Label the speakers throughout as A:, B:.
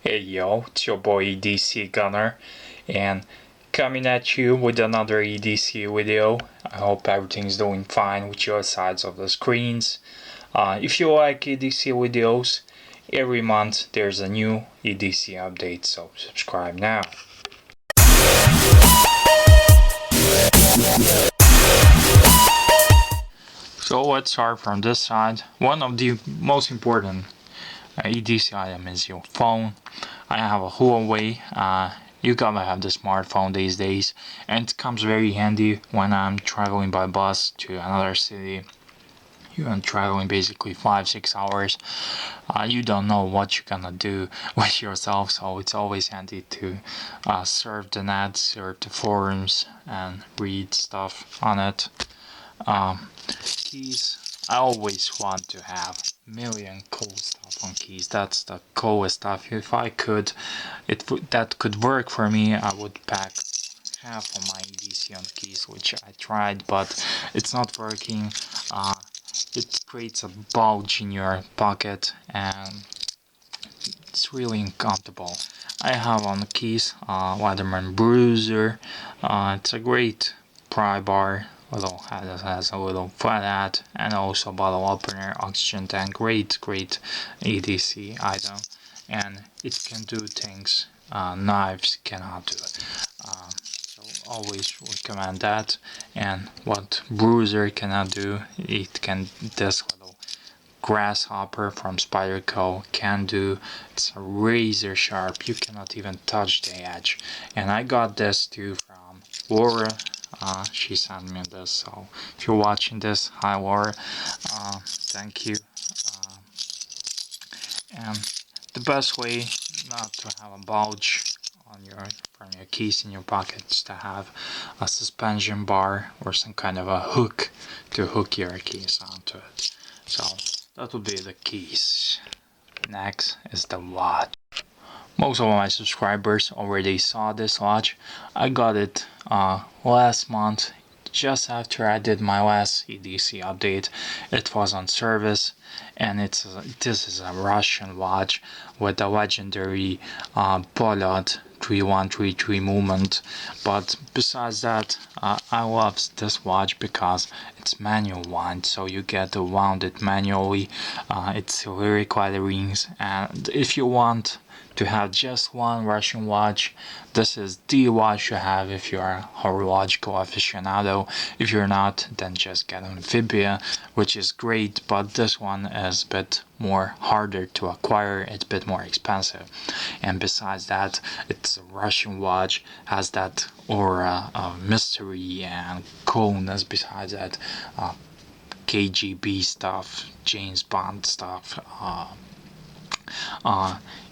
A: Hey yo, it's your boy EDC Gunner, and coming at you with another EDC video. I hope everything's doing fine with your sides of the screens. If you like EDC videos, every month there's a new EDC update, so subscribe now. So let's start from this side. One of the most important EDC item is your phone. I have a Huawei. You gotta have the smartphone these days, and it comes very handy when I'm traveling by bus to another city. You're traveling basically 5-6 hours. You don't know what you're gonna do with yourself, so it's always handy to surf the net, surf the forums, and read stuff on it. Keys. I always want to have million cool stuff on keys. That's the coolest stuff. If I could, that could work for me. I would pack half of my EDC on keys, which I tried, but it's not working. It creates a bulge in your pocket, and it's really uncomfortable. I have on the keys Leatherman Bruiser. It's a great pry bar. Has a little flat hat and also bottle opener, oxygen tank. Great EDC item, and it can do things knives cannot do. So always recommend that. And what Bruiser cannot do, it can this little grasshopper from Spyderco can do. It's a razor sharp. You cannot even touch the edge. And I got this too from Laura. She sent me this, so if you're watching this, hi Laura, thank you. And the best way not to have a bulge on from your keys in your pocket is to have a suspension bar or some kind of a hook to hook your keys onto it. So that would be the keys. Next is the watch. Most of my subscribers already saw this watch. I got it last month, just after I did my last EDC update. It was on service, and this is a Russian watch with a legendary Polyot 3133 movement. But besides that, I love this watch because it's manual wind, so you get to wound it manually. It's very quiet rings, and if you want to have just one Russian watch, this is the watch to have if you are a horological aficionado. If you're not, then just get an Amphibia, which is great, but this one is a bit more harder to acquire. It's a bit more expensive, and besides that, it's a Russian watch, has that aura of mystery and coolness. Besides that, KGB stuff, James Bond stuff.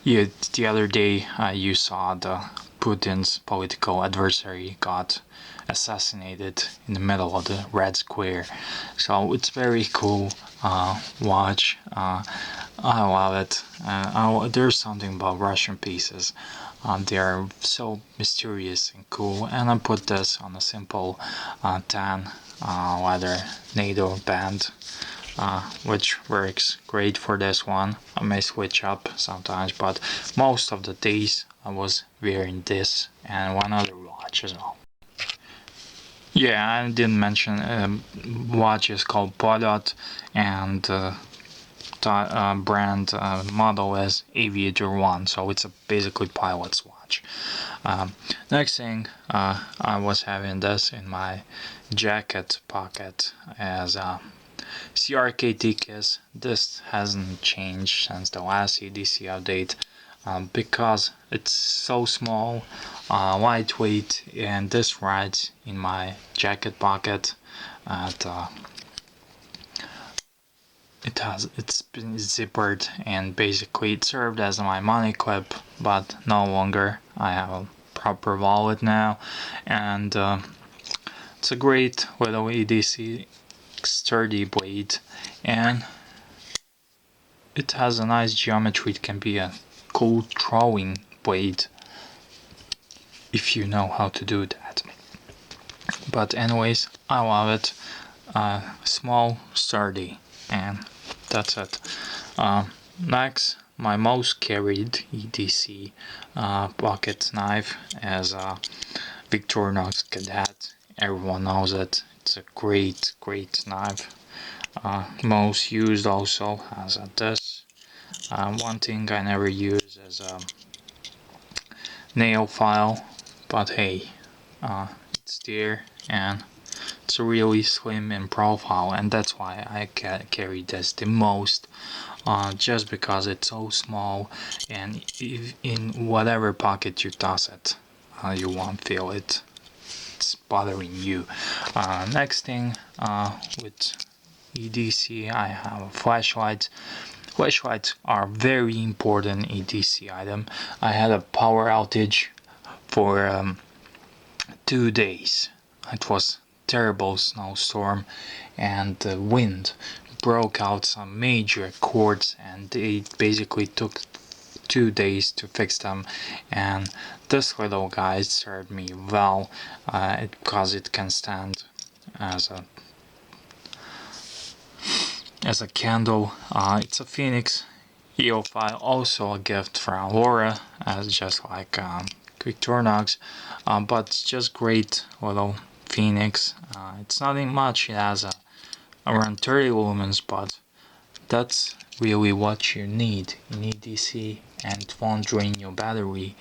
A: Yeah, the other day you saw the Putin's political adversary got assassinated in the middle of the Red Square. So it's very cool watch. I love it. There's something about Russian pieces. They are so mysterious and cool. And I put this on a simple tan leather NATO band. Which works great for this one. I may switch up sometimes, but most of the days I was wearing this and one other watch as well. Yeah, I didn't mention watch is called Polyot, and brand model is Aviator 1, so it's a basically pilot's watch. Next thing, I was having this in my jacket pocket as a CRKT case. This hasn't changed since the last EDC update because it's so small, lightweight, and this rides in my jacket pocket. It's been zippered, and basically it served as my money clip, but no longer. I have a proper wallet now, and it's a great little EDC sturdy blade, and it has a nice geometry. It can be a cool throwing blade if you know how to do that. But anyways, I love it. Small, sturdy, and that's it. Next, my most carried EDC pocket knife is a Victorinox Cadet. Everyone knows it. It's a great knife. Most used also has this. One thing I never use is a nail file, but hey, it's there and it's really slim in profile, and that's why I carry this the most, just because it's so small, and if in whatever pocket you toss it, you won't feel it's bothering you. Next thing, with EDC, I have a flashlight. Flashlights are very important EDC item. I had a power outage for 2 days. It was terrible snowstorm, and the wind broke out some major cords, and they basically took 2 days to fix them. And this little guy served me well, because it can stand as a candle. It's a Phoenix EO5, also a gift from Laura, as just like Victorinox, but it's just great little Phoenix. It's nothing much. It has around 30 lumens, but that's really what you need in EDC, and it won't drain your battery.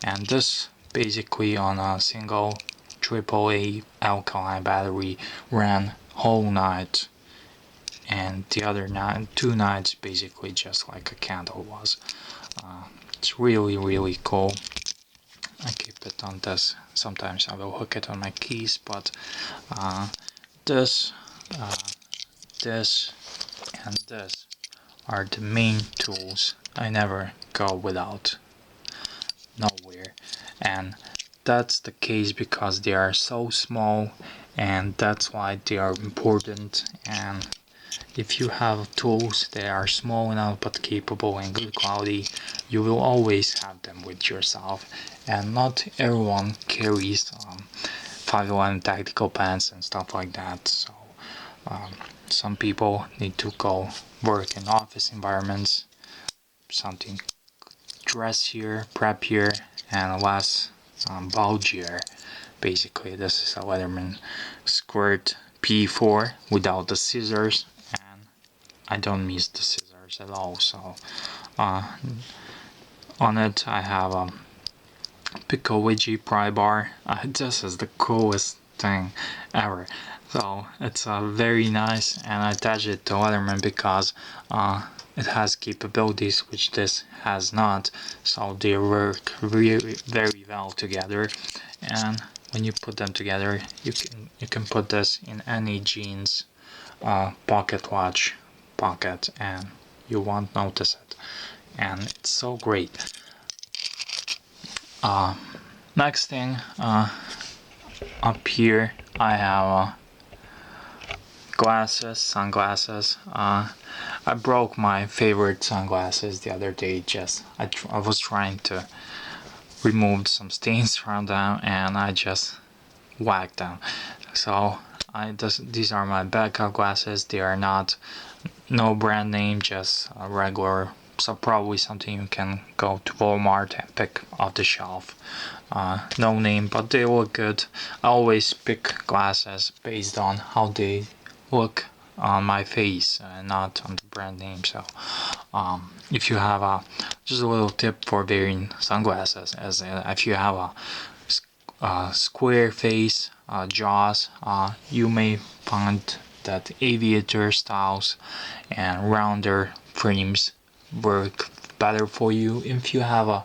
A: And this basically on a single AAA alkaline battery ran whole night, and the other 2 nights basically just like a candle was. It's really cool. I keep it on this. Sometimes I will hook it on my keys, but this, this, and this are the main tools I never go without nowhere. And that's the case because they are so small, and that's why they are important. And if you have tools that are small enough but capable and good quality, you will always have them with yourself. And not everyone carries 501 tactical pants and stuff like that. So some people need to go work in office environments, something dressier, preppier, and less bulgier. Basically, this is a Leatherman Squirt P4 without the scissors, and I don't miss the scissors at all. So on it I have a Pickowigi pry bar. This is the coolest thing ever. So it's very nice, and I attach it to Leatherman because it has capabilities which this has not, so they work really very well together. And when you put them together, you can put this in any jeans pocket watch pocket, and you won't notice it, and it's so great. Next thing, up here I have sunglasses. I broke my favorite sunglasses the other day. I was trying to remove some stains from them, and I just whacked them. So these are my backup glasses. They are not no brand name, just regular. So probably something you can go to Walmart and pick off the shelf. No name, but they look good. I always pick glasses based on how they look on my face, not on the brand name. So if you have just a little tip for wearing sunglasses, as if you have a square face, jaws, you may find that aviator styles and rounder frames work better for you. If you have a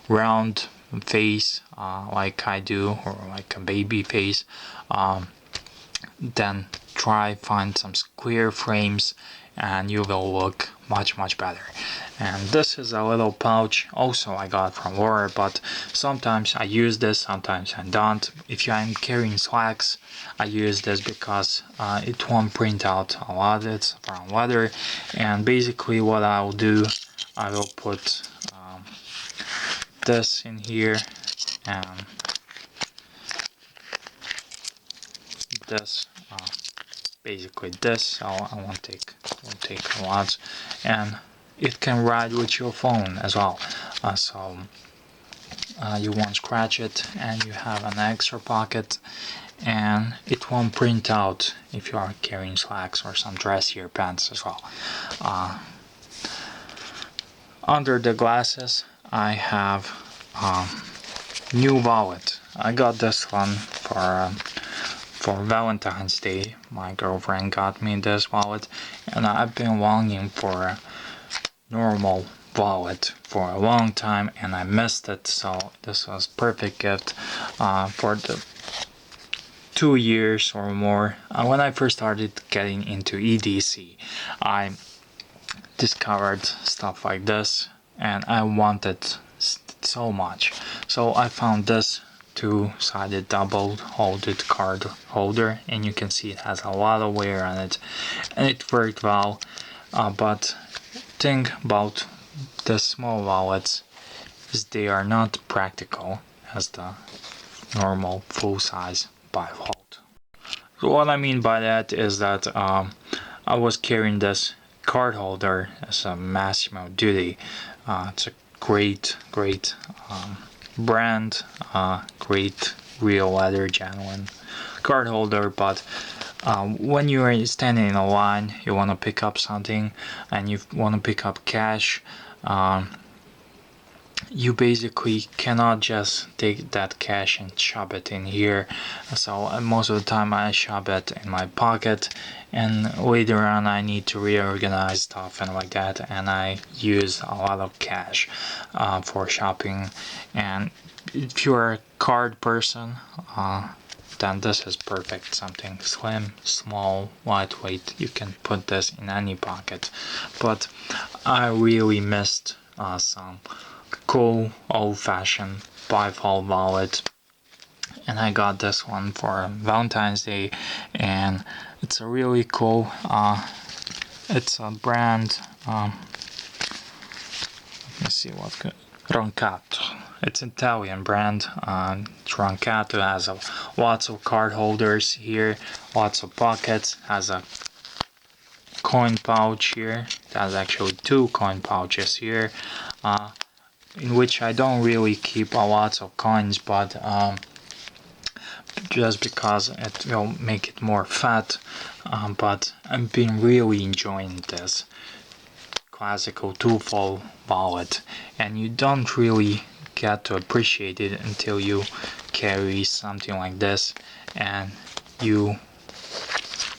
A: round face like I do, or like a baby face, then find some square frames and you will look much better. And this is a little pouch also I got from Laura, but sometimes I use this, sometimes I don't. If I'm carrying slacks, I use this because it won't print out a lot. It's from leather, and basically what I'll do, I will put this in here, and this basically this, so I won't take a lot, and it can ride with your phone as well. So you won't scratch it, and you have an extra pocket, and it won't print out if you are carrying slacks or some dressier pants as well. Under the glasses I have new wallet. I got this one for Valentine's Day. My girlfriend got me this wallet, and I've been longing for a normal wallet for a long time, and I missed it, so this was perfect gift for the 2 years or more. When I first started getting into EDC, I discovered stuff like this, and I wanted so much. So I found this two-sided double-folded card holder, and you can see it has a lot of wear on it, and it worked well. But thing about the small wallets is they are not practical as the normal full-size bifold. So what I mean by that is that I was carrying this card holder as a Massimo Duty. It's a great brand, great real leather, genuine card holder, but when you are standing in a line, you want to pick up something and you want to pick up cash, you basically cannot just take that cash and shove it in here. So most of the time I shove it in my pocket, and later on I need to reorganize stuff and like that, and I use a lot of cash for shopping. And if you're a card person, then this is perfect. Something slim, small, lightweight. You can put this in any pocket. But I really missed some cool old-fashioned bifold wallet, and I got this one for Valentine's Day, and it's a really cool it's a brand, let's see what good, Roncato. It's an Italian brand. Roncato has lots of card holders here, lots of pockets, has a coin pouch here. It has actually 2 coin pouches here, in which I don't really keep a lot of coins, but just because it will make it more fat. But I've been really enjoying this classical two-fold wallet, and you don't really get to appreciate it until you carry something like this and you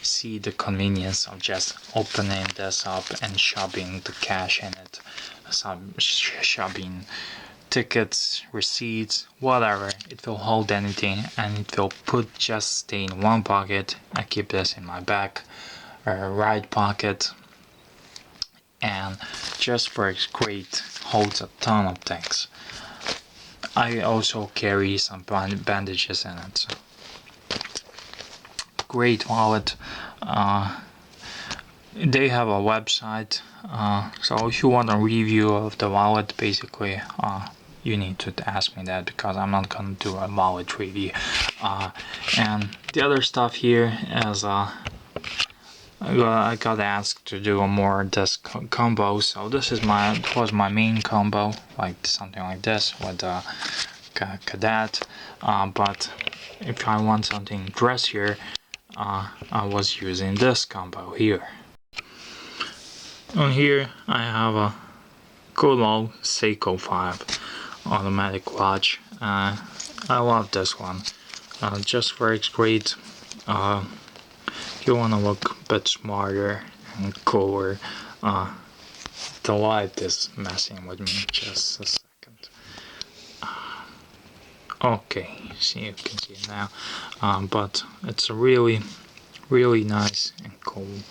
A: see the convenience of just opening this up and shoving the cash in it. Shoving tickets, receipts, whatever. It will hold anything, and it will just stay in one pocket. I keep this in my back right pocket, and just works great. Holds a ton of things. I also carry some bandages in it. So. Great wallet. They have a website, so if you want a review of the wallet, basically you need to ask me that, because I'm not gonna do a wallet review. And the other stuff here is I got asked to do a more this combo, so this is was my main combo, like something like this with cadet. But if I want something dressier, I was using this combo here. On here I have a cool old Seiko 5 automatic watch. I love this one. Just works great. If you want to look a bit smarter and cooler. The light is messing with me. Just a second. Okay, see, you can see it now. But it's a really nice and cool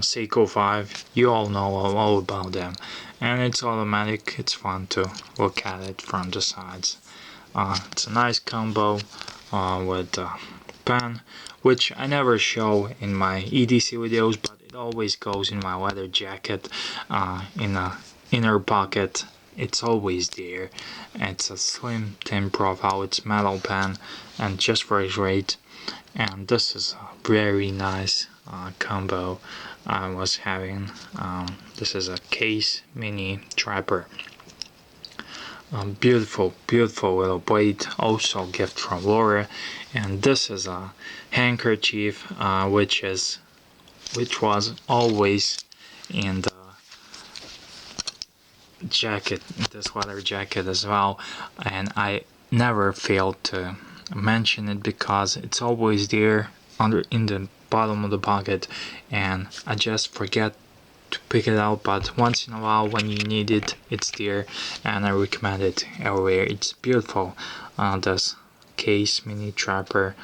A: Seiko 5. You all know all about them, and it's automatic. It's fun to look at it from the sides. It's a nice combo with pen, which I never show in my EDC videos, but it always goes in my leather jacket, in a inner pocket. It's always there. It's a slim thin profile. It's metal pen and just works great. And this is a very nice combo I was having. This is a case mini trapper. Beautiful little blade, also gift from Laura. And this is a handkerchief, which was always in the jacket, this leather jacket as well, and I never failed to mention it because it's always there in the bottom of the pocket, and I just forget to pick it out. But once in a while when you need it, it's there, and I recommend it everywhere. It's beautiful, this case mini trapper.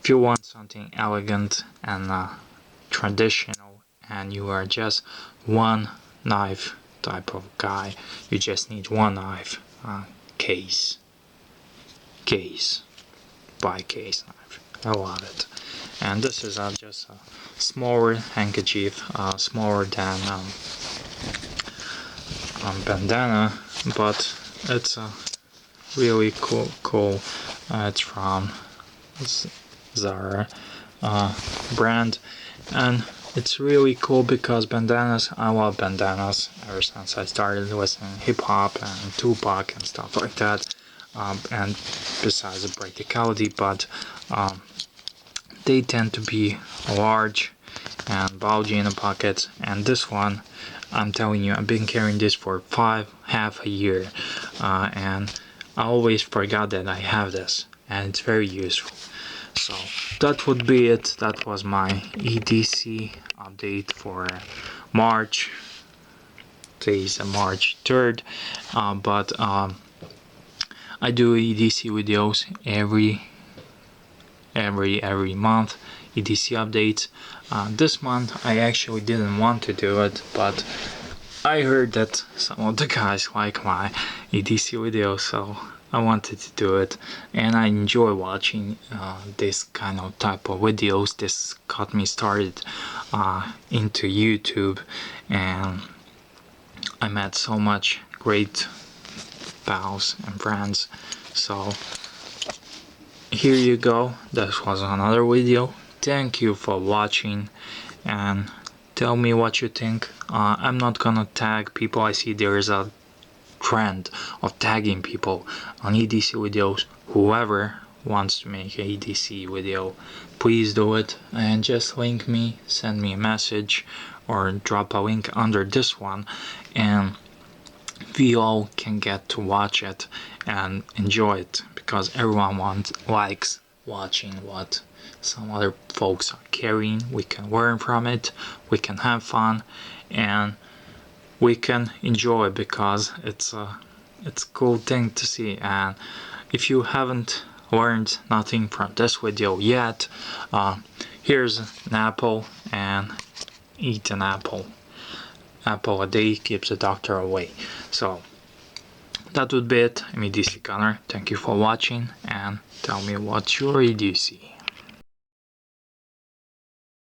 A: If you want something elegant and traditional, and you are just one knife type of guy, you just need one knife, case by case knife. I love it. And this is just a smaller handkerchief, smaller than bandana, but it's a really cool. It's from Zara brand, and it's really cool because bandanas, I love bandanas ever since I started listening hip-hop and Tupac and stuff like that, and besides the practicality, but they tend to be large and bulgy in the pockets. And this one, I'm telling you, I've been carrying this for half a year, and I always forgot that I have this, and it's very useful. So that would be it. That was my EDC update for March. Today is March 3rd, but I do EDC videos every month, EDC updates. This month I actually didn't want to do it, but I heard that some of the guys like my EDC videos, so I wanted to do it, and I enjoy watching this kind of type of videos. This got me started into YouTube, and I met so much great pals and friends. So here you go, this was another video. Thank you for watching, and tell me what you think. I'm not gonna tag people. I see there is a trend of tagging people on EDC videos. Whoever wants to make an EDC video, please do it, and just link me, send me a message, or drop a link under this one, and we all can get to watch it and enjoy it, because everyone likes watching what some other folks are carrying. We can learn from it, we can have fun, and we can enjoy it, because it's a cool thing to see. And if you haven't learned nothing from this video yet, here's an apple, and eat an apple. Apple a day keeps the doctor away. So that would be it. I'm EDC Connor. Thank you for watching, and tell me what's your EDC.